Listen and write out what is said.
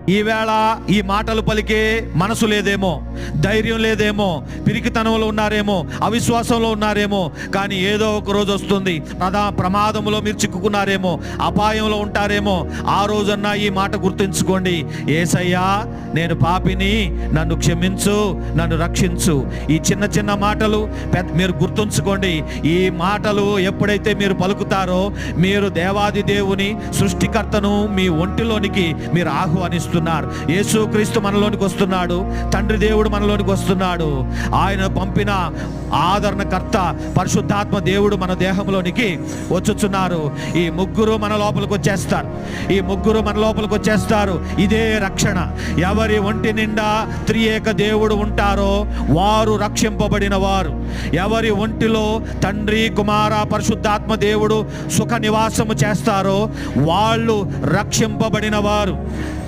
ఈవేళ ఈ మాటలు పలికే మనసు లేదేమో, ధైర్యం లేదేమో, పిరికితనంలో ఉన్నారేమో, అవిశ్వాసంలో ఉన్నారేమో. కానీ ఏదో ఒక రోజు వస్తుంది, ప్రమాదంలో మీరు చిక్కుకున్నారేమో, అపాయంలో ఉంటారేమో. ఆ రోజన్నా ఈ మాట గుర్తుంచుకోండి, యేసయ్యా నేను పాపిని, నన్ను క్షమించు, నన్ను రక్షించు. ఈ చిన్న చిన్న మాటలు మీరు గుర్తుంచుకోండి. ఈ మాటలు ఎప్పుడైతే మీరు పలుకుతారో, మీరు దేవాది దేవుని సృష్టికర్తను మీ ఒంటిలోనికి మీరు ఆహ్వానిస్తున్నారు. యేసుక్రీస్తు మనలోనికి వస్తున్నాడు, తండ్రి దేవుడు మనలోనికి వస్తున్నాడు. ఆయన పంపిన ఆదరణకర్త పరిశుద్ధాత్మ దేవుడు మన దేహంలోనికి వచ్చుచున్నారు. ఈ ముగ్గురు మన లోపలికి వచ్చేస్తారు. ఇదే రక్షణ. ఎవరి ఒంటి నిండా త్రియేక దేవుడు ఉంటారో వారు రక్షింపబడిన వారు. ఎవరి ఒంటిలో తండ్రి, కుమార, పరిశుద్ధాత్మ దేవుడు సుఖ నివాసము చేస్తారో వాళ్ళు రక్షింపబడిన వారు.